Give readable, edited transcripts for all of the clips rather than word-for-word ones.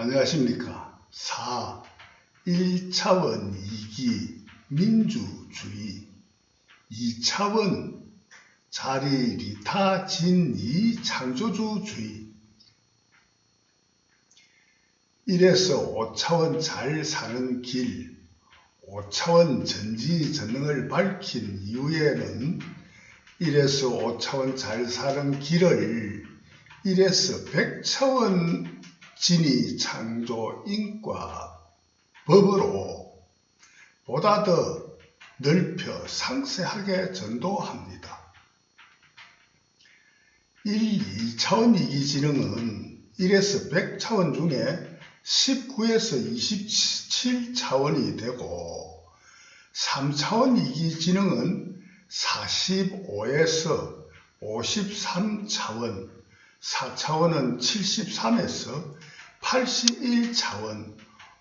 안녕하십니까. 4. 1차원 2기 민주주의 2차원 자리 리타 진이 창조주의 1에서 5차원 잘 사는 길 5차원 전지전능을 밝힌 이후에는 1에서 5차원 잘 사는 길을 1에서 100차원 진이 창조 인과 법으로 보다 더 넓혀 상세하게 전도합니다. 1, 2차원 이기지능은 1에서 100차원 중에 19에서 27차원이 되고 3차원 이기지능은 45에서 53차원 4차원은 73에서 81차원,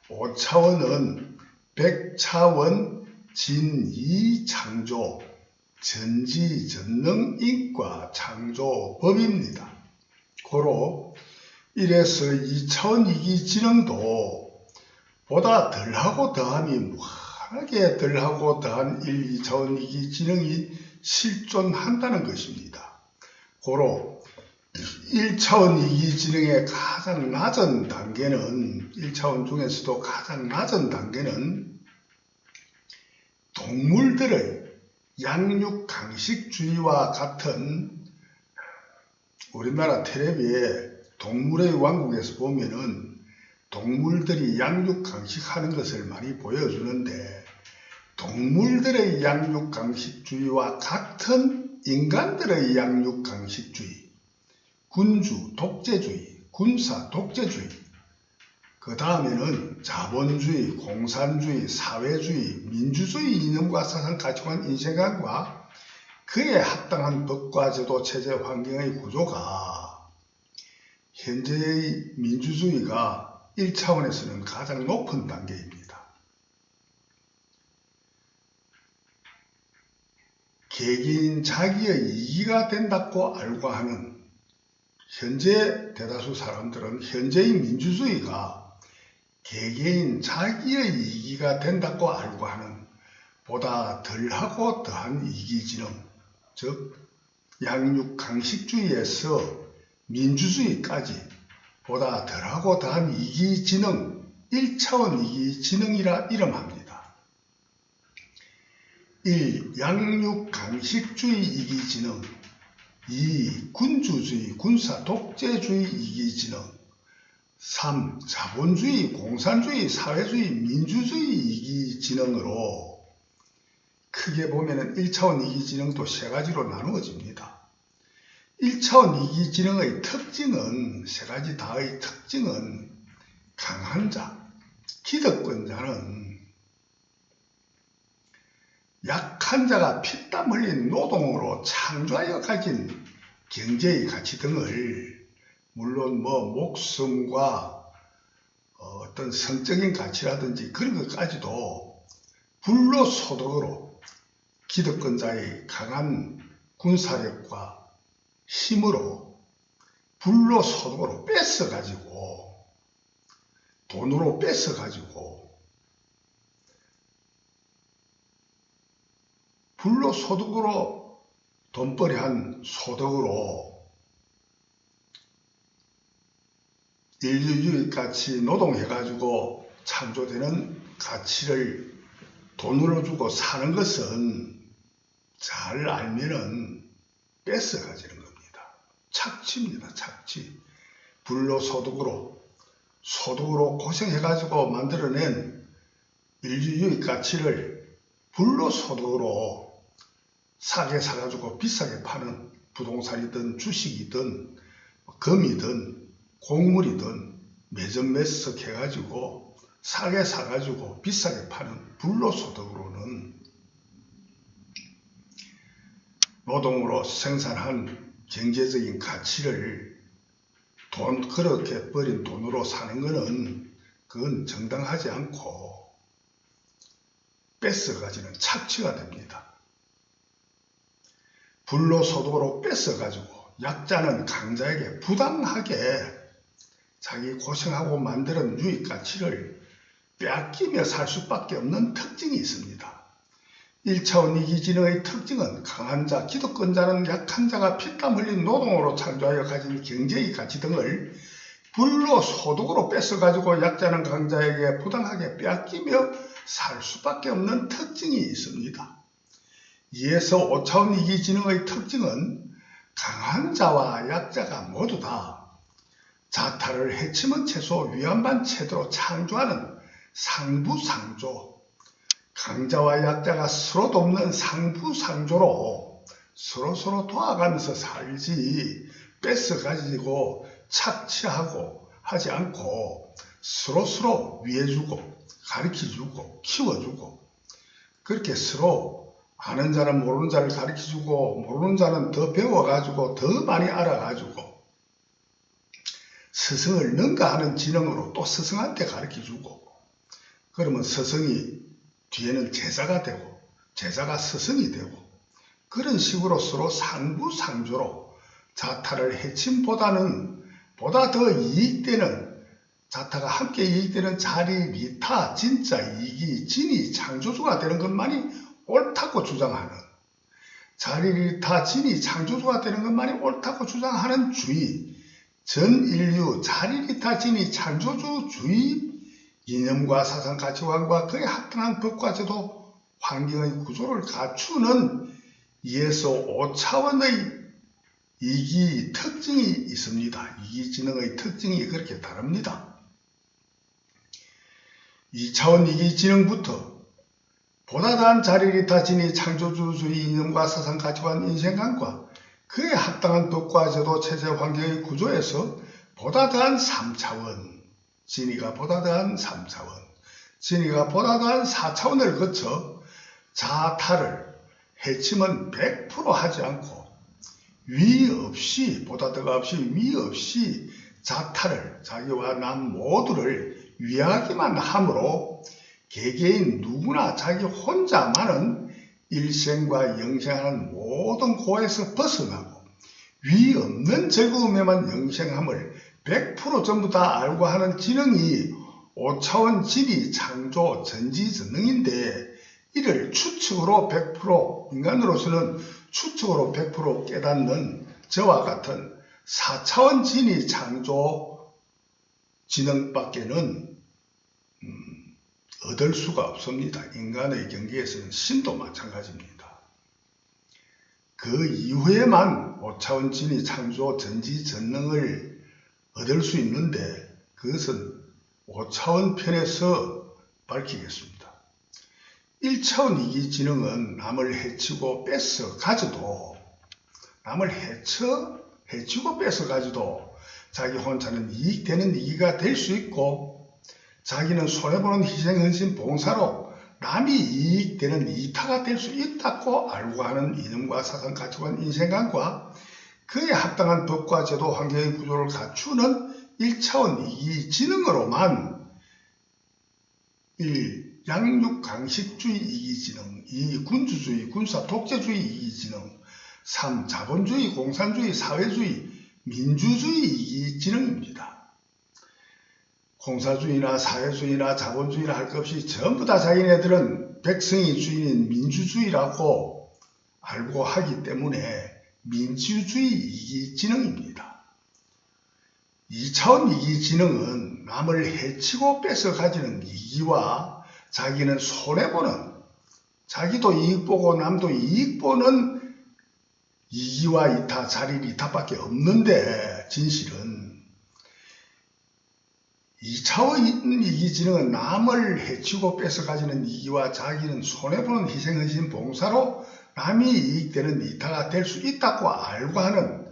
5차원은 100차원 진이창조, 전지전능 인과 창조법입니다. 고로 1에서 2차원 이기지능도 보다 덜하고 더함이 무한하게 덜하고 더한 1, 2차원 이기지능이 실존한다는 것입니다. 고로 1차원 이기지능의 가장 낮은 단계는 1차원 중에서도 가장 낮은 단계는 동물들의 양육강식주의와 같은 우리나라 텔레비에 동물의 왕국에서 보면은 동물들이 양육강식하는 것을 많이 보여주는데 동물들의 양육강식주의와 같은 인간들의 양육강식주의 군주 독재주의, 군사 독재주의, 그 다음에는 자본주의, 공산주의, 사회주의, 민주주의 이념과 사상 가치관, 인생관과 그에 합당한 법과 제도, 체제, 환경의 구조가 현재의 민주주의가 1차원에서는 가장 높은 단계입니다. 개개인 자기의 이기가 된다고 알고 하는 현재 대다수 사람들은 현재의 민주주의가 개개인 자기의 이기가 된다고 알고 하는 보다 덜하고 더한 이기지능, 즉 양육강식주의에서 민주주의까지 보다 덜하고 더한 이기지능, 1차원 이기지능이라 이름합니다. 1. 양육강식주의 이기지능 2. 군주주의, 군사 독재주의 이기지능 3. 자본주의, 공산주의, 사회주의, 민주주의 이기지능으로 크게 보면 1차원 이기지능도 세 가지로 나누어집니다. 1차원 이기지능의 특징은 세 가지 다의 특징은 강한 자, 기득권자는 약한 자가 피땀 흘린 노동으로 창조하여 가진 경제의 가치 등을 물론 목숨과 어떤 성적인 가치라든지 그런 것까지도 불로소득으로 기득권자의 강한 군사력과 힘으로 불로소득으로 뺏어가지고 돈으로 뺏어가지고 불로소득으로 돈벌이한 소득으로 인류유익같이 노동해가지고 창조되는 가치를 돈으로 주고 사는 것은 잘 알면은 뺏어가지는 겁니다. 착취입니다. 착취. 불로소득으로 고생해가지고 만들어낸 인류유익 가치를 불로소득으로 싸게 사가지고 비싸게 파는 부동산이든 주식이든 금이든 곡물이든 매점매석 해가지고 싸게 사가지고 비싸게 파는 불로소득으로는 노동으로 생산한 경제적인 가치를 그렇게 버린 돈으로 사는 것은 그건 정당하지 않고 뺏어가지는 착취가 됩니다. 불로소득으로 뺏어가지고 약자는 강자에게 부당하게 자기 고생하고 만드는 유익 가치를 빼앗기며 살 수밖에 없는 특징이 있습니다. 1차원 이기지능의 특징은 강한 자, 기득권자는 약한 자가 피땀 흘린 노동으로 창조하여 가진 경제의 가치 등을 불로 소득으로 뺏어가지고 약자는 강자에게 부당하게 빼앗기며 살 수밖에 없는 특징이 있습니다. 이에서 5차원 이기지능의 특징은 강한 자와 약자가 모두 다 자타를 해치면 최소 위안반 체제로 창조하는 상부상조, 강자와 약자가 서로 돕는 상부상조로 서로 도와가면서 살지 뺏어가지고 착취하고 하지 않고 서로 위해주고 가르쳐주고 키워주고 그렇게 서로 아는 자는 모르는 자를 가르쳐주고 모르는 자는 더 배워가지고 더 많이 알아가지고 스승을 능가하는 지능으로 또 스승한테 가르쳐주고 그러면 스승이 뒤에는 제자가 되고 제자가 스승이 되고 그런 식으로 서로 상부상조로 자타를 해침보다는 보다 더 이익되는 자타가 함께 이익되는 자리리타 진짜 이익이 진이 창조주가 되는 것만이 옳다고 주장하는 자리리타 진이 창조주가 되는 것만이 옳다고 주장하는 주의 전 인류 자리리타 진이 창조주주의 이념과 사상 가치관과 그에 합당한 법과 제도 환경의 구조를 갖추는 이에서 5차원의 이기 특징이 있습니다. 이기지능의 특징이 그렇게 다릅니다. 2차원 이기지능부터 보다 더한 자리리타 진이 창조주주의 이념과 사상 가치관 인생관과 그에 합당한 법과 제도 체제 환경의 구조에서 보다 더한 3차원 진이가 보다 더한 3차원, 진이가 보다 더한 4차원을 거쳐 자타를 해침은 100% 하지 않고 위 없이 보다 더가 없이 위 없이 자타를 자기와 남 모두를 위하기만 함으로 개개인 누구나 자기 혼자만은 일생과 영생하는 모든 고에서 벗어나고 위 없는 즐거움에만 영생함을 100% 전부 다 알고 하는 지능이 5차원 진이 창조 전지전능인데 이를 추측으로 100% 인간으로서는 추측으로 100% 깨닫는 저와 같은 4차원 진이 창조 지능밖에는 얻을 수가 없습니다. 인간의 경계에서는 신도 마찬가지입니다. 그 이후에만 5차원 진이 창조 전지전능을 얻을 수 있는데 그것은 5차원 편에서 밝히겠습니다. 1차원 이기지능은 남을 해치고 뺏어 가져도 남을 해치고 뺏어 가져도 자기 혼자는 이익되는 이기가 될 수 있고 자기는 손해보는 희생헌신 봉사로 남이 이익되는 이타가 될 수 있다고 알고 하는 이념과 사상 가치관 인생관과 그에 합당한 법과 제도 환경의 구조를 갖추는 1차원 이기지능으로만 1. 양육강식주의 이기지능 2. 군주주의 군사 독재주의 이기지능 3. 자본주의 공산주의 사회주의 민주주의 이기지능입니다. 공사주의나 사회주의나 자본주의나 할 것 없이 전부 다 자기네들은 백성이 주인인 민주주의라고 알고 하기 때문에 민주주의 이기지능입니다. 2차원 이기지능은 남을 해치고 뺏어 가지는 이기와 자기는 손해보는 자기도 이익보고 남도 이익보는 이기와 이타, 자리리타밖에 없는데 진실은 2차원 이기지능은 남을 해치고 뺏어 가지는 이기와 자기는 손해보는 희생헌신 봉사로 남이 이익되는 이타가 될 수 있다고 알고 하는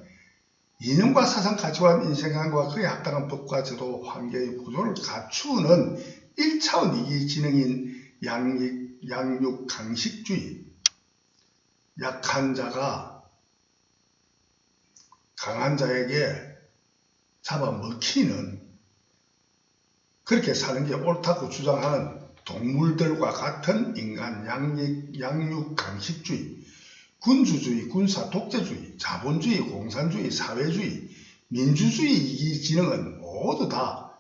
이념과 사상 가치관 인생관과 그에 합당한 법과 제도 환경의 구조를 갖추는 1차원 이기지능인 양육강식주의 약한 자가 강한 자에게 잡아먹히는 그렇게 사는 게 옳다고 주장하는 동물들과 같은 인간 양육강식주의, 군주주의, 군사 독재주의, 자본주의, 공산주의, 사회주의, 민주주의 이기지능은 모두 다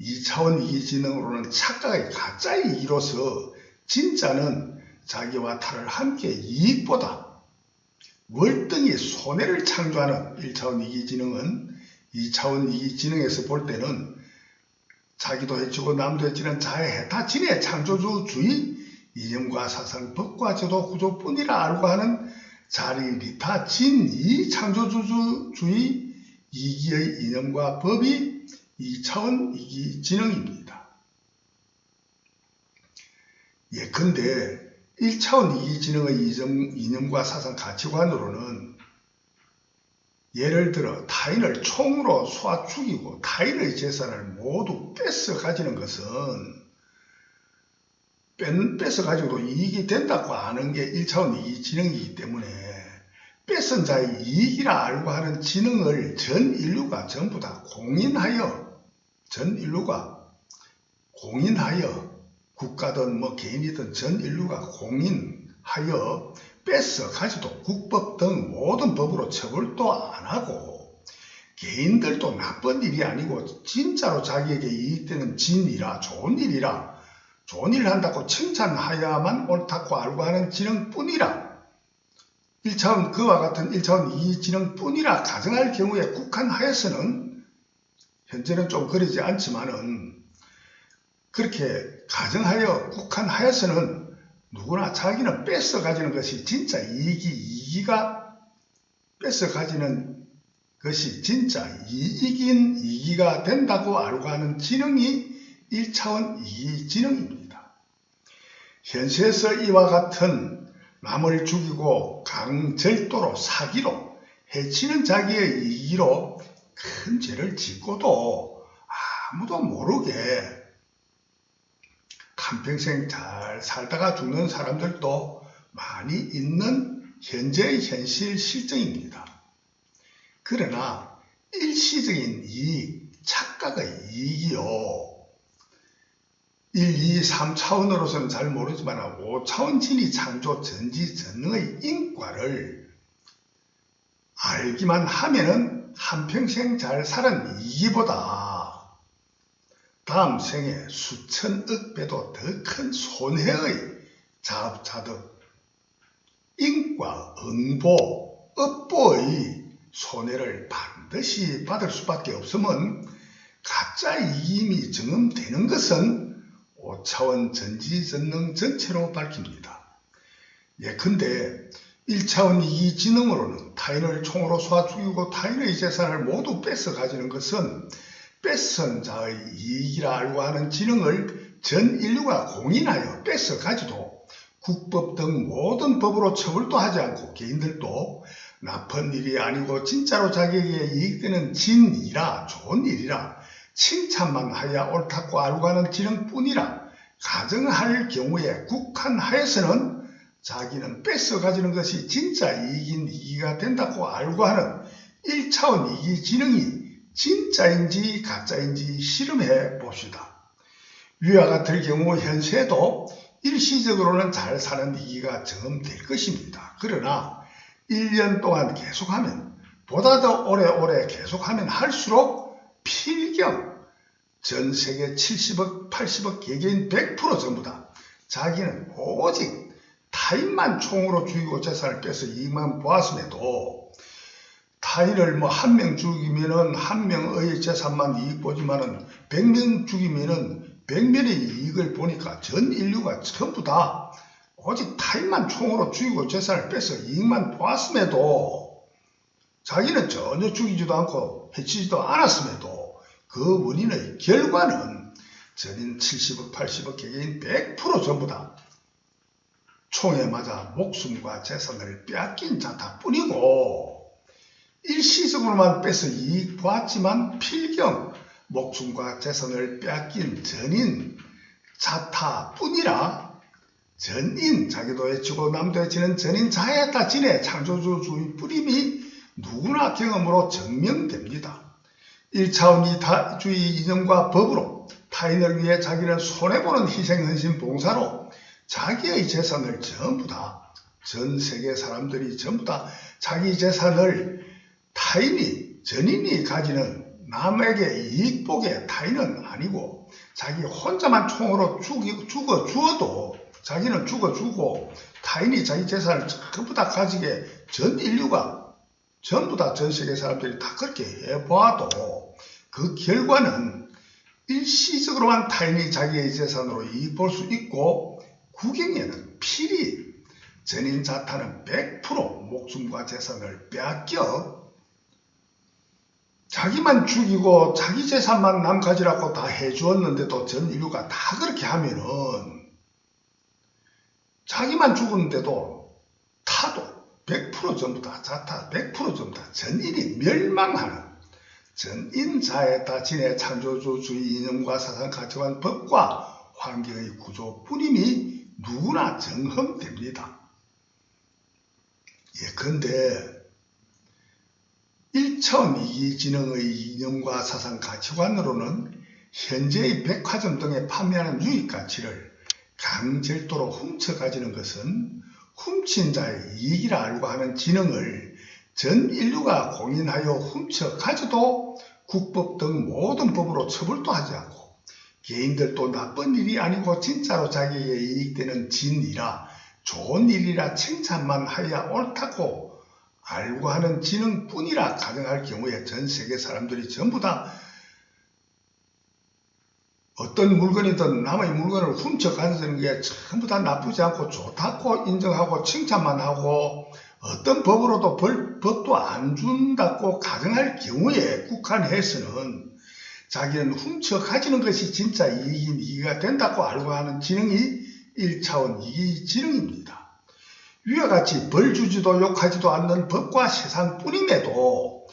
2차원 이기지능으로는 착각의 가짜의 이기로서 진짜는 자기와 타를 함께 이익보다 월등히 손해를 창조하는 1차원 이기지능은 2차원 이기지능에서 볼 때는 자기도 해치고 남도 해치는 자해해타 진의 창조주의 이념과 사상, 법과 제도 구조뿐이라 알고 하는 자리리타 진이 창조주의 이기의 이념과 법이 2차원 이기지능입니다. 예컨대 1차원 이기지능의 이념과 사상 가치관으로는 예를 들어 타인을 총으로 쏘아 죽이고 타인의 재산을 모두 뺏어 가지는 것은 뺏어 가지고도 이익이 된다고 아는 게 1차원 이기지능이기 때문에 뺏은 자의 이익이라 알고 하는 지능을 전 인류가 전부 다 공인하여 국가든 뭐 개인이든 전 인류가 공인하여 뺏어 가지도 국법 등 모든 법으로 처벌도 안 하고 개인들도 나쁜 일이 아니고 진짜로 자기에게 이익되는 진이라 좋은 일을 한다고 칭찬하여야만 옳다고 알고 하는 지능뿐이라 1차원 그와 같은 1차원 이기지능뿐이라 가정할 경우에 국한하여서는 현재는 좀 그러지 않지만은 그렇게 가정하여 국한하여서는 누구나 자기는 뺏어 가지는 것이 진짜 이기가 뺏어 가지는 것이 진짜 이익인 이기가 된다고 알고 하는 지능이 1차원 이기지능입니다. 현세에서 이와 같은 남을 죽이고 강절도로 사기로 해치는 자기의 이기로 큰 죄를 짓고도 아무도 모르게 한평생 잘 살다가 죽는 사람들도 많이 있는 현재의 현실 실정입니다. 그러나 일시적인 이익, 착각의 이익이요. 1, 2, 3차원으로서는 잘 모르지만 5차원 진이 창조 전지전능의 인과를 알기만 하면은 한평생 잘 살은 이기보다 다음 생에 수천억 배도 더 큰 손해의 자업자득, 인과, 응보, 업보의 손해를 반드시 받을 수밖에 없으면 가짜 이익이 증언되는 것은 5차원 전지전능 전체로 밝힙니다. 예컨대 1차원 이기지능으로는 타인을 총으로 쏘아 죽이고 타인의 재산을 모두 뺏어 가지는 것은 뺏은 자의 이익이라 알고 하는 지능을 전 인류가 공인하여 뺏어 가지도 국법 등 모든 법으로 처벌도 하지 않고 개인들도 나쁜 일이 아니고 진짜로 자기에게 이익되는 진이라 좋은 일이라 칭찬만 하여 옳다고 알고 하는 지능뿐이라 가정할 경우에 국한하여서는 자기는 뺏어 가지는 것이 진짜 이익인 이기가 된다고 알고 하는 1차원 이기지능이 진짜인지 가짜인지 실험해 봅시다. 위와 같을 경우 현세에도 일시적으로는 잘 사는 이기가 경험될 것입니다. 그러나 1년 동안 계속하면 보다 더 오래오래 계속하면 할수록 필경 전 세계 70억 80억 개개인 100% 전부 다 자기는 오직 타인만 총으로 죽이고 재산을 빼서 이익만 보았음에도 타인을 뭐 한 명 죽이면은 한 명의 재산만 이익 보지만은 100명 죽이면은 100명의 이익을 보니까 전 인류가 전부 다 오직 타인만 총으로 죽이고 재산을 빼서 이익만 보았음에도 자기는 전혀 죽이지도 않고 해치지도 않았음에도 그 원인의 결과는 전인 70억 80억 개개인 100% 전부 다 총에 맞아 목숨과 재산을 빼앗긴 자타뿐이고 일시적으로만 뺏어 이익 보았지만 필경 목숨과 재산을 빼앗긴 전인 자타뿐이라 전인 자기도 해치고 남도 해치는 전인 자해했다 진의 창조주의 뿌림이 누구나 경험으로 증명됩니다. 1차원 이타주의 이념과 법으로 타인을 위해 자기는 손해보는 희생헌신 봉사로 자기의 재산을 전부 다 전 세계 사람들이 전부 다 자기 재산을 타인이 전인이 가지는 남에게 이익 보게 타인은 아니고 자기 혼자만 총으로 죽어 주어도 자기는 죽어 주고 타인이 자기 재산을 전부 다 가지게 전 인류가 전부 다 전 세계 사람들이 다 그렇게 해봐도 그 결과는 일시적으로만 타인이 자기의 재산으로 이익 볼 수 있고 구경에는 필히 전인 자타는 100% 목숨과 재산을 빼앗겨 자기만 죽이고 자기 재산만 남 가지라고 다 해주었는데도 전 인류가 다 그렇게 하면은 자기만 죽었는데도 타도 100% 전부 다 자타 100% 전부 다 전인이 멸망하는 전인자에다 진의 창조주의 이념과 사상 가치관 법과 환경의 구조뿐임이 누구나 정험됩니다. 예컨대 1차원 이기지능의 이념과 사상 가치관으로는 현재의 백화점 등에 판매하는 유익가치를 강제토로 훔쳐 가지는 것은 훔친 자의 이익이라 알고 하는 지능을 전 인류가 공인하여 훔쳐 가져도 국법 등 모든 법으로 처벌도 하지 않고 개인들도 나쁜 일이 아니고 진짜로 자기에게 이익되는 진이라 좋은 일이라 칭찬만 하여야 옳다고 알고 하는 지능뿐이라 가정할 경우에 전 세계 사람들이 전부 다 어떤 물건이든 남의 물건을 훔쳐가는 게 전부 다 나쁘지 않고 좋다고 인정하고 칭찬만 하고 어떤 법으로도 법도 안 준다고 가정할 경우에 국한해서는 자기는 훔쳐 가지는 것이 진짜 이익이 된다고 알고 하는 지능이 1차원 이기지능입니다. 위와 같이 벌 주지도 욕하지도 않는 법과 세상뿐임에도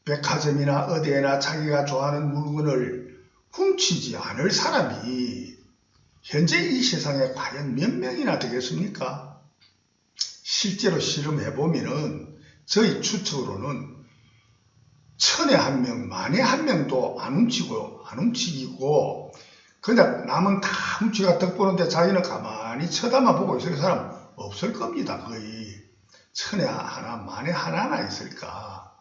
백화점이나 어디에나 자기가 좋아하는 물건을 훔치지 않을 사람이 현재 이 세상에 과연 몇 명이나 되겠습니까? 실제로 실험해보면은 저희 추측으로는 1000에 1명, 만에 1명도 안 훔치고 그냥 남은 다 훔치가 덕보는데 자기는 가만히 쳐다만 보고 있을 사람 없을 겁니다. 거의 1000에 하나, 만에 하나나 있을까.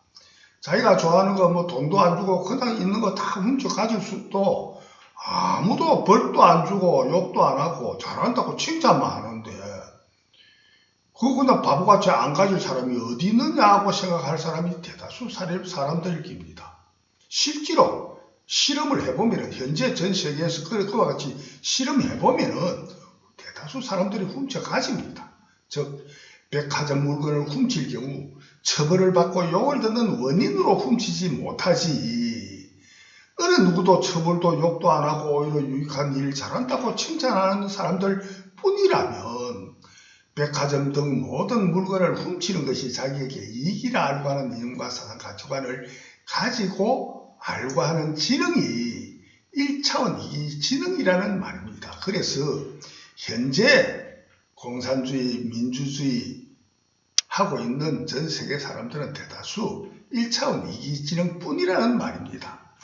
자기가 좋아하는 거 뭐 돈도 안 주고 그냥 있는 거 다 훔쳐 가질 수도 아무도 벌도 안 주고 욕도 안 하고 잘한다고 칭찬만 하는데 그거 그냥 바보같이 안 가질 사람이 어디 있느냐고 생각할 사람이 대다수 사람들입니다. 실제로 실험을 해보면 현재 전 세계에서 그와 같이 실험해보면 대다수 사람들이 훔쳐 가집니다. 즉 백화점 물건을 훔칠 경우 처벌을 받고 욕을 듣는 원인으로 훔치지 못하지 어느 누구도 처벌도 욕도 안 하고 오히려 유익한 일 잘한다고 칭찬하는 사람들 뿐이라면 백화점 등 모든 물건을 훔치는 것이 자기에게 이익이라 알고 하는 이념과 사상 가치관을 가지고 알고 하는 지능이 1차원 이기지능이라는 말입니다. 그래서 현재 공산주의, 민주주의 하고 있는 전 세계 사람들은 대다수 1차원 이기지능 뿐이라는 말입니다.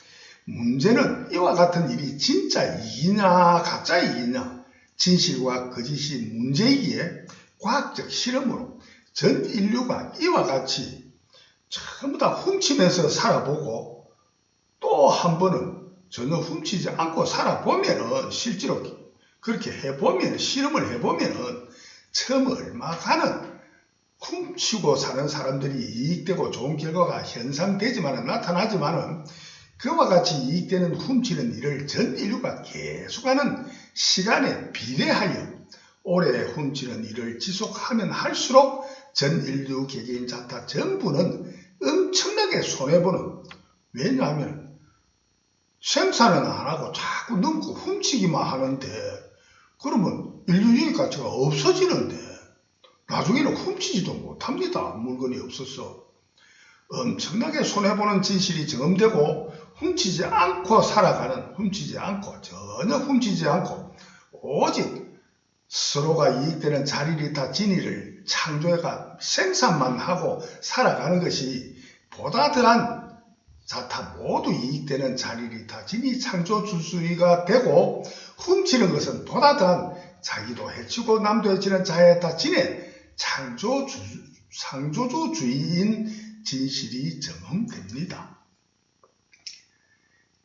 문제는 이와 같은 일이 진짜 이기냐 가짜 이기냐 진실과 거짓이 문제이기에 과학적 실험으로 전 인류가 이와 같이 전부 다 훔치면서 살아보고 또 한 번은 전혀 훔치지 않고 살아보면은 실제로 그렇게 해보면 실험을 해보면은 처음 얼마간은 훔치고 사는 사람들이 이익되고 좋은 결과가 현상되지만은 나타나지만은 그와 같이 이익되는 훔치는 일을 전 인류가 계속하는 시간에 비례하여 오래 훔치는 일을 지속하면 할수록 전 인류 개개인 자타 전부는 엄청나게 손해보는 왜냐하면 생산은 안 하고 자꾸 넘고 훔치기만 하는데 그러면 인류 유익 가치가 없어지는데 나중에는 훔치지도 못합니다. 물건이 없어서 엄청나게 손해보는 진실이 경험되고 훔치지 않고 살아가는 전혀 훔치지 않고 오직 서로가 이익되는 자리리타 진리를 창조해가 생산만 하고 살아가는 것이 보다 더한 자타 모두 이익되는 자리리타 진이 창조주의가 되고 훔치는 것은 보다 더한 자기도 해치고 남도 해치는 자에다 진의 창조주주의인 진실이 경험됩니다.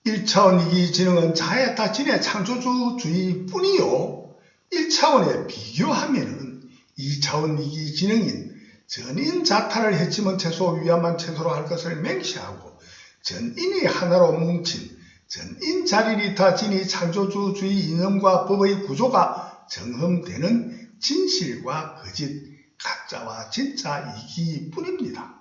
1차원 이기지능은 자해타 진의 창조주의뿐이요. 1차원에 비교하면은 2차원 이기지능인 전인자타를 해치면 최소 위험한 최소로 할 것을 맹시하고 전인이 하나로 뭉친 전인자리리타 진이 창조주의 이념과 법의 구조가 정흠되는 진실과 거짓, 가짜와 진짜 이기뿐입니다.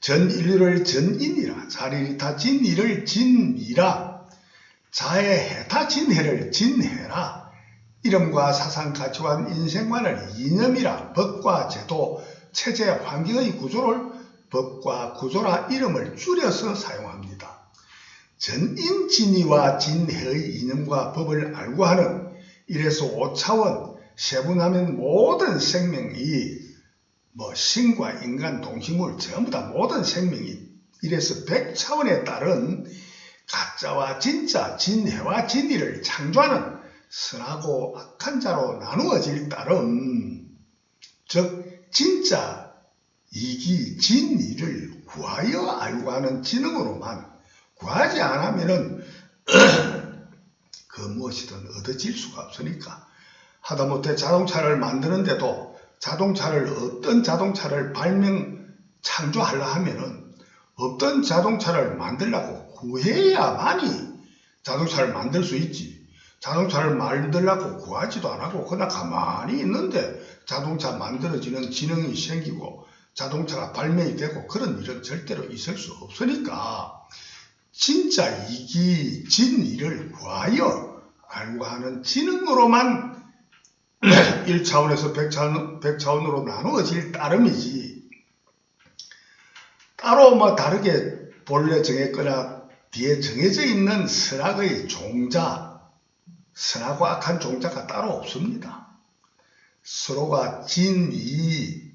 전인류를 전인이라, 자리리타 진이를 진이라, 자해해타 진해를 진해라, 이름과 사상, 가치관, 인생관을 이념이라, 법과 제도, 체제, 환경의 구조를 법과 구조라 이름을 줄여서 사용합니다. 전인 진이와 진해의 이념과 법을 알고 하는 1에서 5차원 세분하면 모든 생명이 신과 인간, 동식물 전부 다 모든 생명이 1에서 100차원에 따른 가짜와 진짜, 진해와 진이를 창조하는 선하고 악한 자로 나누어질 따름, 즉 진짜 이기 진이를 구하여 알고 하는 지능으로만 구하지 않으면은 그 무엇이든 얻어질 수가 없으니까, 하다못해 자동차를 만드는데도 어떤 자동차를 창조하려 하면은 어떤 자동차를 만들려고 구해야만이 자동차를 만들 수 있지. 자동차를 만들려고 구하지도 안 하고 그냥 가만히 있는데 자동차 만들어지는 지능이 생기고 자동차가 발명이 되고 그런 일은 절대로 있을 수 없으니까, 진짜 이기 진이를 구하여 알고 하는 지능으로만 1차원에서 100차원으로 나누어질 따름이지, 따로 다르게 본래 정했거나 뒤에 정해져 있는 선악의 종자, 선하고 악한 종자가 따로 없습니다. 서로가 진이익,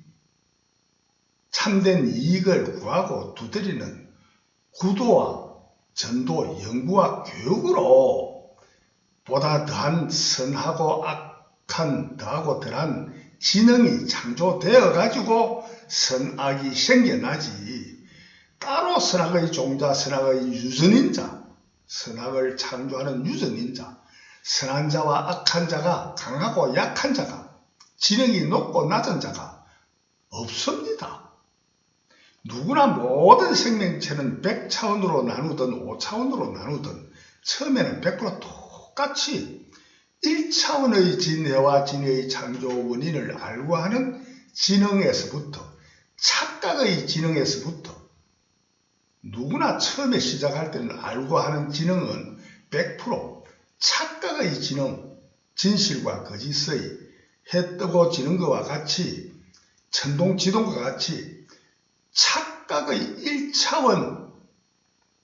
참된 이익을 구하고 두드리는 구도와 전도, 연구와 교육으로 보다 더한 선하고 악한, 더하고 덜한 지능이 창조되어 가지고 선악이 생겨나지, 따로 선악의 종자, 선악의 유전인자, 선악을 창조하는 유전인자, 선한 자와 악한 자가, 강하고 약한 자가, 지능이 높고 낮은 자가 없습니다. 누구나 모든 생명체는 100차원으로 나누든 5차원으로 나누든 처음에는 100% 똑같이 1차원의 진해와 진해의 창조 원인을 알고 하는 지능에서부터, 착각의 지능에서부터, 누구나 처음에 시작할 때는 알고 하는 지능은 100% 착각의 지능, 진실과 거짓의 해 뜨고 지는 것과 같이, 천동지동과 같이 착각의 1차원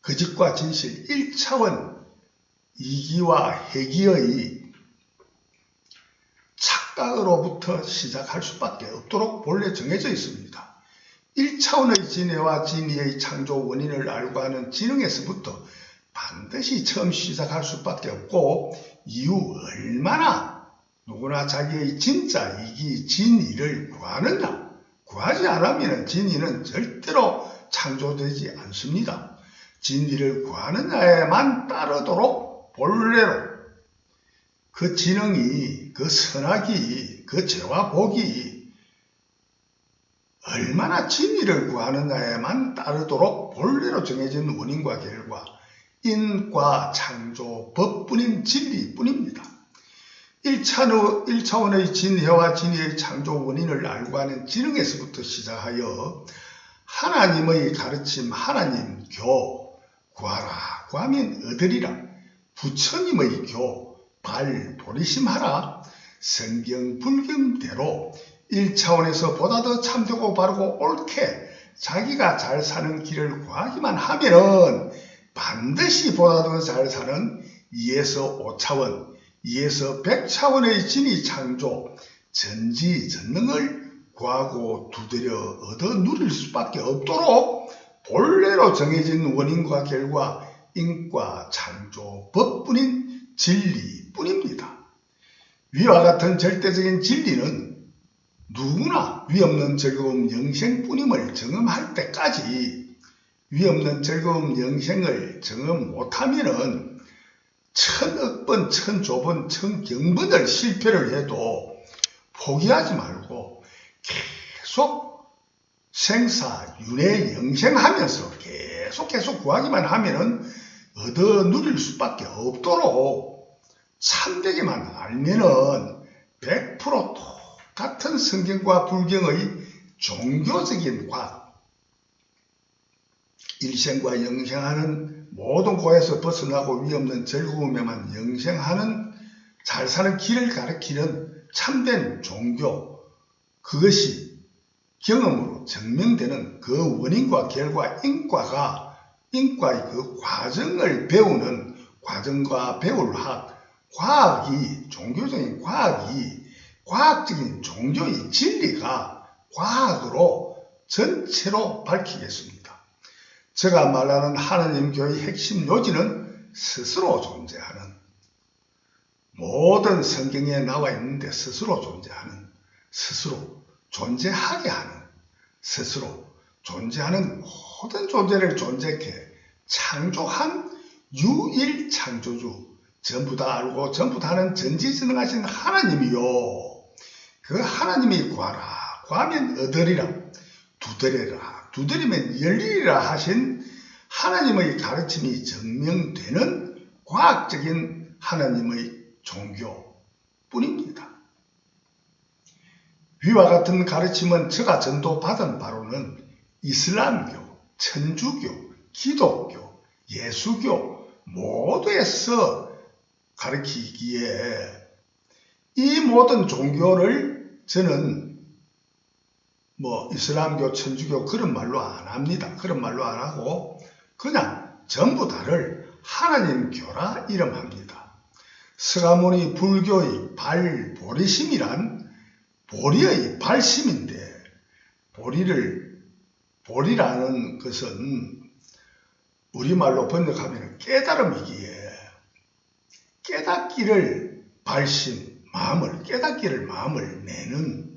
거짓과 진실, 1차원 이기와 해기의 착각으로부터 시작할 수밖에 없도록 본래 정해져 있습니다. 1차원의 진해와 진리의 창조 원인을 알고 하는 지능에서부터 반드시 처음 시작할 수밖에 없고, 이후 얼마나 누구나 자기의 진짜 이기 진이를 구하느냐, 구하지 않으면 진이는 절대로 창조되지 않습니다. 진리를 구하느냐에만 따르도록 본래로 그 지능이, 그 선악이, 그 죄와 복이 얼마나 진리를 구하느냐에만 따르도록 본래로 정해진 원인과 결과, 인과 창조 법뿐인 진리뿐입니다. 1차원의 진해와 진리의 창조 원인을 알고 하는 지능에서부터 시작하여 하나님의 가르침, 하나님 교, 구하라 구하면 얻으리라, 부처님의 교, 보리심하라, 성경 불경대로 1차원에서 보다 더 참되고 바르고 옳게 자기가 잘 사는 길을 구하기만 하면은 반드시 보다 더 잘 사는 2에서 5차원, 2에서 100차원의 진이 창조, 전지전능을 구하고 두드려 얻어 누릴 수밖에 없도록 본래로 정해진 원인과 결과, 인과 창조 법뿐인 진리뿐입니다. 위와 같은 절대적인 진리는 누구나 위없는 즐거움 영생뿐임을 경험할 때까지 위없는 즐거움 영생을 경험 못하면은 천억 번, 천조번, 천경번을 실패를 해도 포기하지 말고 계속 생사윤회 영생하면서 계속 구하기만 하면은 얻어 누릴 수밖에 없도록 참되기만 알면은 100% 똑같은 성경과 불경의 종교적인 과학, 일생과 영생하는 모든 고에서 벗어나고 위없는 즐거움에만 영생하는 잘 사는 길을 가리키는 참된 종교, 그것이 경험으로 증명되는 그 원인과 결과 인과의 그 과정을 배우는 과정과 배울 과학이 종교적인 과학적인 종교의 진리가 과학으로 전체로 밝히겠습니다. 제가 말하는 하나님 교회의 핵심 요지는 스스로 존재하는, 모든 성경에 나와 있는데 스스로 존재하는, 스스로 존재하게 하는, 스스로 존재하는 모든 존재를 존재케 창조한 유일 창조주, 전부 다 알고 전부 다 아는 전지전능하신 하나님이요. 그 하나님이 구하라, 구하면 얻으리라, 두드려라, 두드리면 열리리라 하신 하나님의 가르침이 증명되는 과학적인 하나님의 종교뿐입니다. 위와 같은 가르침은 제가 전도받은 바로는 이슬람교, 천주교, 기독교, 예수교 모두에서 가르치기에 이 모든 종교를 저는 이슬람교, 천주교 그런 말로 안 합니다. 그런 말로 안 하고 그냥 전부 다를 하나님교라 이름합니다. 서가모니 불교의 발보리심이란 보리의 발심인데, 보리라는 것은 우리말로 번역하면 깨달음이기에 깨닫기를 마음을 내는,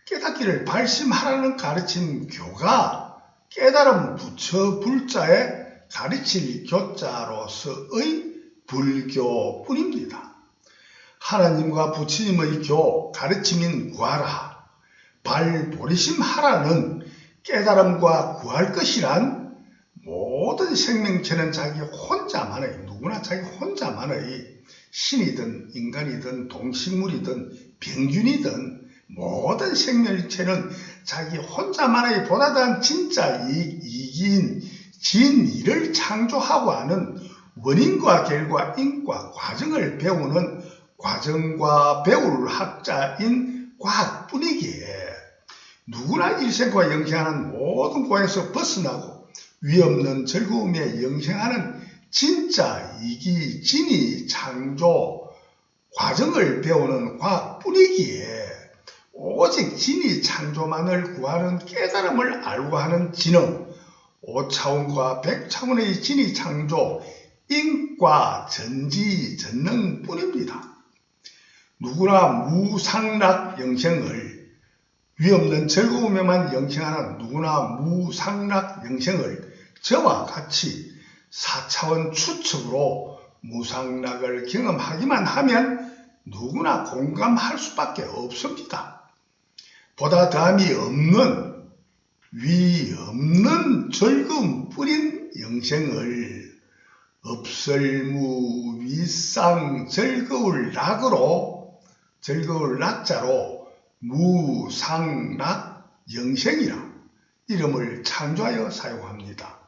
깨닫기를 발심하라는 가르침 교가 깨달음 부처 불자에 가르칠 교자로서의 불교뿐입니다. 하나님과 부처님의 교 가르침인 구하라, 발보리심하라는 깨달음과 구할 것이란 모든 생명체는 자기 혼자만의, 누구나 자기 혼자만의 신이든 인간이든 동식물이든 병균이든 모든 생명체는 자기 혼자만의 보다 더한 진짜 이익인 진리를 창조하고 하는 원인과 결과, 인과, 과정을 배우는 과정과 배울 학자인 과학뿐이기에 누구나 일생과 영생하는 모든 고에서 벗어나고 위없는 즐거움에 영생하는 진짜 이기 진이 창조 과정을 배우는 과학뿐이기에 오직 진이 창조만을 구하는 깨달음을 알고 하는 진은 5차원과 100차원의 진이 창조 인과 전지전능뿐입니다. 누구나 무상락 영생을, 위없는 즐거움에만 영생하는 누구나 무상락 영생을 저와 같이 4차원 추측으로 무상락을 경험하기만 하면 누구나 공감할 수밖에 없습니다. 보다 더함이 없는, 위 없는 즐거움 뿌린 영생을 업설무 위상 즐거울 낙자로 무상락 영생이라 이름을 창조하여 사용합니다.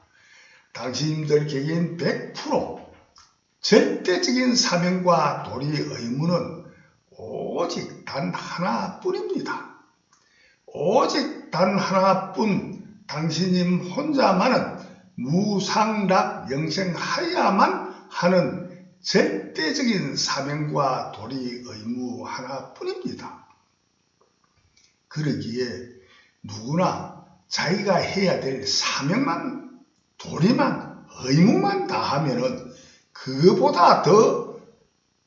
당신들 개개인 100% 절대적인 사명과 도리 의무는 오직 단 하나뿐입니다. 오직 단 하나뿐 당신님 혼자만은 무상락 영생하여야만 하는 절대적인 사명과 도리 의무 하나뿐입니다. 그러기에 누구나 자기가 해야 될 사명만, 도리만, 의무만 다하면은 그보다 더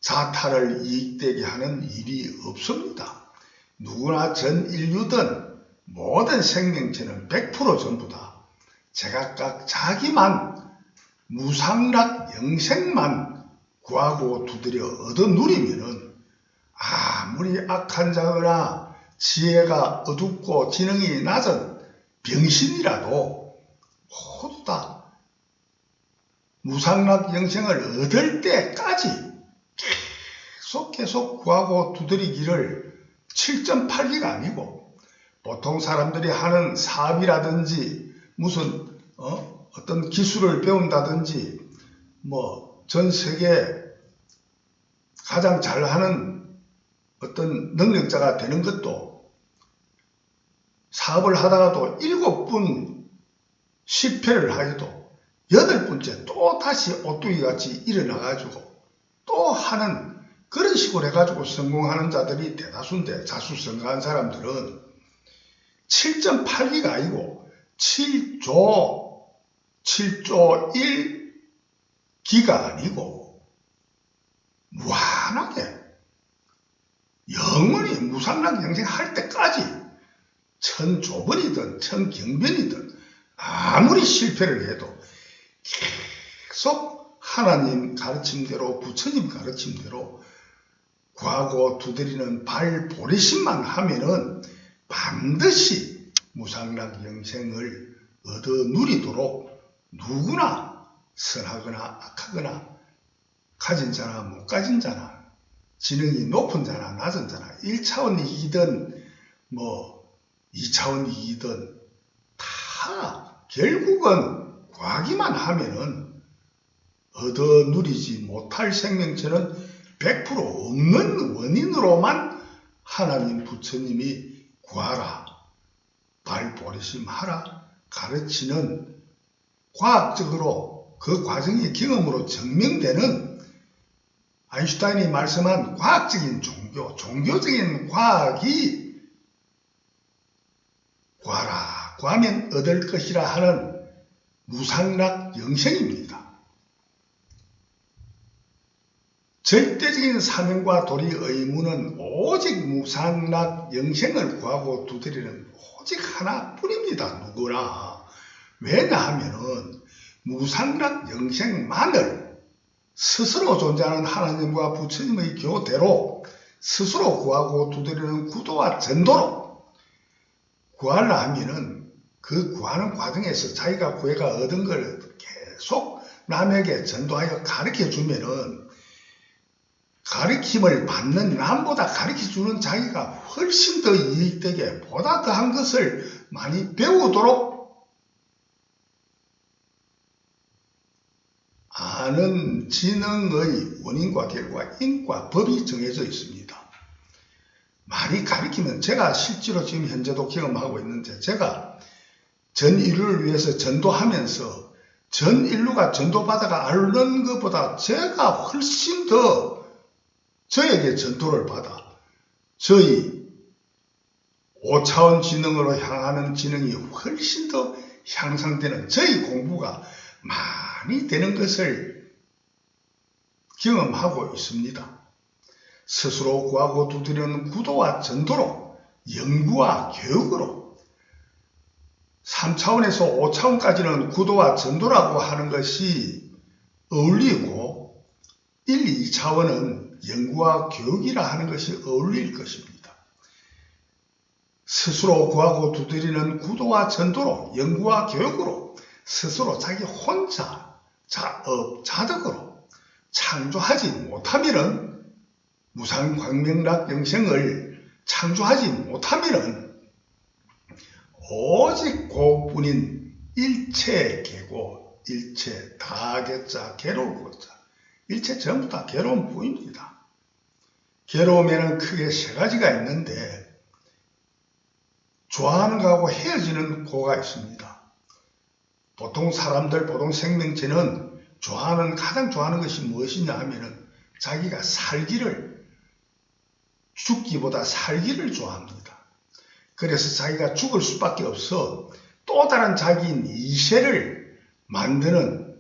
자타를 이익되게 하는 일이 없습니다. 누구나 전 인류든 모든 생명체는 100% 전부 다 제각각 자기만 무상락 영생만 구하고 두드려 얻어 누리면은 아무리 악한 자거나 지혜가 어둡고 지능이 낮은 병신이라도 모두 다 무상락 영생을 얻을 때까지 계속 구하고 두드리기를 7.8기가 아니고 보통 사람들이 하는 사업이라든지 무슨 어떤 기술을 배운다든지 뭐 전 세계 가장 잘하는 어떤 능력자가 되는 것도 사업을 하다가도 7번 실패를 하여도 8번째 또 다시 오뚜기 같이 일어나가지고 또 하는 그런 식으로 해가지고 성공하는 자들이 대다수인데 자수성가한 사람들은 7.8기가 아니고 7조 1기가 아니고 무한하게 영원히 무상락 영생할 때까지 천조번이든 천경변이든 아무리 실패를 해도 계속 하나님 가르침대로 부처님 가르침대로 구하고 두드리는 발보리심만 하면은 반드시 무상락 영생을 얻어 누리도록 누구나 선하거나 악하거나 가진 자나 못 가진 자나 지능이 높은 자나 낮은 자나 1차원이든 뭐 2차원이든 다 결국은 구하기만 하면은 얻어 누리지 못할 생명체는 100% 없는 원인으로만 하나님 부처님이 구하라, 발보리심하라 가르치는 과학적으로 그 과정의 경험으로 증명되는 아인슈타인이 말씀한 과학적인 종교, 종교적인 과학이 구하라, 구하면 얻을 것이라 하는 무상락 영생입니다. 절대적인 사명과 도리 의무는 오직 무상락 영생을 구하고 두드리는 오직 하나뿐입니다. 누구나. 왜냐하면은 무상락 영생만을 스스로 존재하는 하나님과 부처님의 교대로 스스로 구하고 두드리는 구도와 전도로 구하려 하면은 그 구하는 과정에서 자기가 구해가 얻은 걸 계속 남에게 전도하여 가르쳐 주면은 가르침을 받는 남보다 가르쳐주는 자기가 훨씬 더 이익되게 보다 더한 것을 많이 배우도록 아는 지능의 원인과 결과 인과 법이 정해져 있습니다. 많이 가르치면 제가 실제로 지금 현재도 경험하고 있는데 제가 전 인류를 위해서 전도하면서 전 인류가 전도받아가 앓는 것보다 제가 훨씬 더 저에게 전도를 받아 저희 5차원 지능으로 향하는 지능이 훨씬 더 향상되는 저희 공부가 많이 되는 것을 경험하고 있습니다. 스스로 구하고 두드리는 구도와 전도로 연구와 교육으로 3차원에서 5차원까지는 구도와 전도라고 하는 것이 어울리고 1, 2차원은 연구와 교육이라 하는 것이 어울릴 것입니다. 스스로 구하고 두드리는 구도와 전도로 연구와 교육으로 스스로 자기 혼자 자업자득으로 창조하지 못하면은 무상광명락 영생을 창조하지 못하면은 오직 그뿐인 일체 개고 일체 다 개자 괴로울 것자 일체 전부 다 괴로운 뿐입니다. 괴로움에는 크게 세 가지가 있는데 좋아하는 거하고 헤어지는 고가 있습니다. 보통 사람들, 보통 생명체는 가장 좋아하는 것이 무엇이냐 하면은 자기가 죽기보다 살기를 좋아합니다. 그래서 자기가 죽을 수밖에 없어 또 다른 자기인 이세를 만드는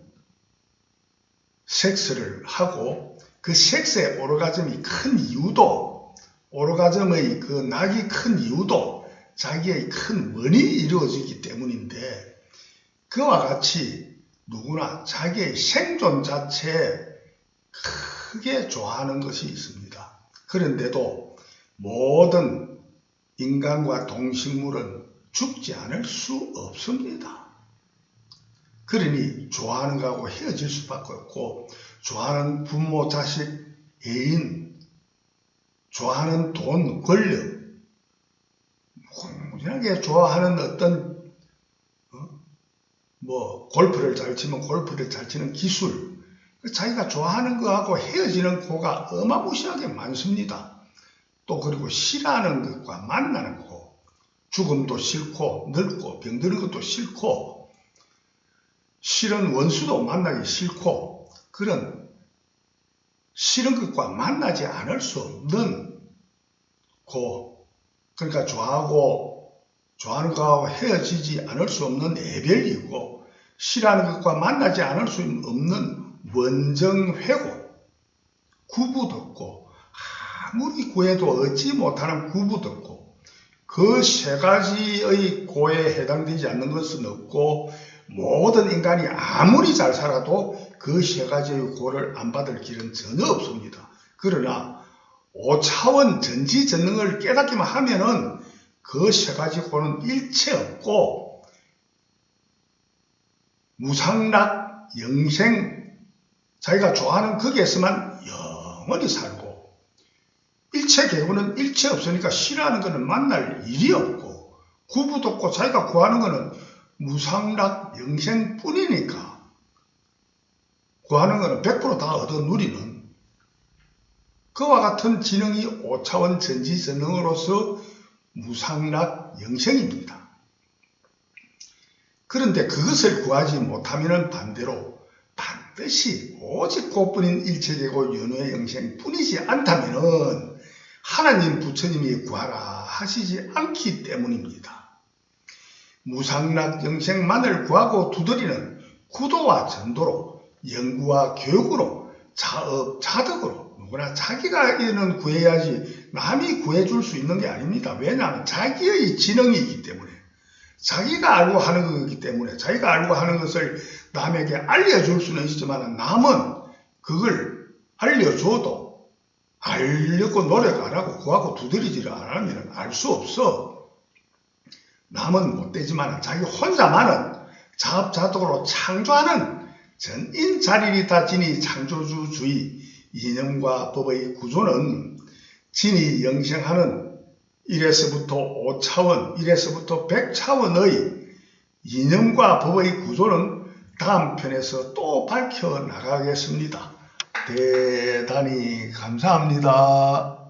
섹스를 하고 그 섹스의 오르가즘이 큰 이유도 오르가즘의 그 낙이 큰 이유도 자기의 큰 원인이 이루어지기 때문인데 그와 같이 누구나 자기의 생존 자체에 크게 좋아하는 것이 있습니다. 그런데도 모든 인간과 동식물은 죽지 않을 수 없습니다. 그러니 좋아하는 것하고 헤어질 수밖에 없고, 좋아하는 부모, 자식, 애인, 좋아하는 돈, 권력, 무진하게 좋아하는 어떤 골프를 잘 치면 골프를 잘 치는 기술, 자기가 좋아하는 거하고 헤어지는 거가 어마무시하게 많습니다. 또 그리고 싫어하는 것과 만나는 거, 죽음도 싫고 늙고 병드는 것도 싫고 싫은 원수도 만나기 싫고, 그런 싫은 것과 만나지 않을 수 없는 그러니까 좋아하는 것하고 헤어지지 않을 수 없는 애별이고, 싫어하는 것과 만나지 않을 수 없는 원정회고, 구부듣고, 아무리 구해도 얻지 못하는 구부듣고, 그 세 가지의 고에 해당되지 않는 것은 없고, 모든 인간이 아무리 잘 살아도 그 세 가지의 고를 안 받을 길은 전혀 없습니다. 그러나 5차원 전지전능을 깨닫기만 하면은 그 세 가지 고는 일체 없고, 무상락, 영생, 자기가 좋아하는 거기에서만 영원히 살고, 일체 개구는 일체 없으니까 싫어하는 것은 만날 일이 없고, 구부도 없고 자기가 구하는 것은 무상락, 영생 뿐이니까 구하는 것은 100% 다 얻어 누리는, 그와 같은 지능이 5차원 전지전능으로서 무상락, 영생입니다. 그런데 그것을 구하지 못하면 반대로 반드시 오직 그뿐인 일체되고 연후의 영생 뿐이지 않다면 하나님 부처님이 구하라 하시지 않기 때문입니다. 무상락 영생만을 구하고 두드리는 구도와 전도로, 연구와 교육으로, 자업, 자덕으로 누구나 자기가 이는 구해야지 남이 구해줄 수 있는 게 아닙니다. 왜냐하면 자기의 지능이기 때문에, 자기가 알고 하는 거기 때문에, 자기가 알고 하는 것을 남에게 알려줄 수는 있지만 남은 그걸 알려줘도 알려고 노력 안 하고 구하고 두드리지를 않으면 알 수 없어. 남은 못되지만 자기 혼자만은 자업자득으로 창조하는 전인자리리다 진이 창조주주의 이념과 법의 구조는 진이 영생하는 1에서부터 5차원, 1에서부터 100차원의 이념과 법의 구조는 다음 편에서 또 밝혀 나가겠습니다. 대단히 감사합니다.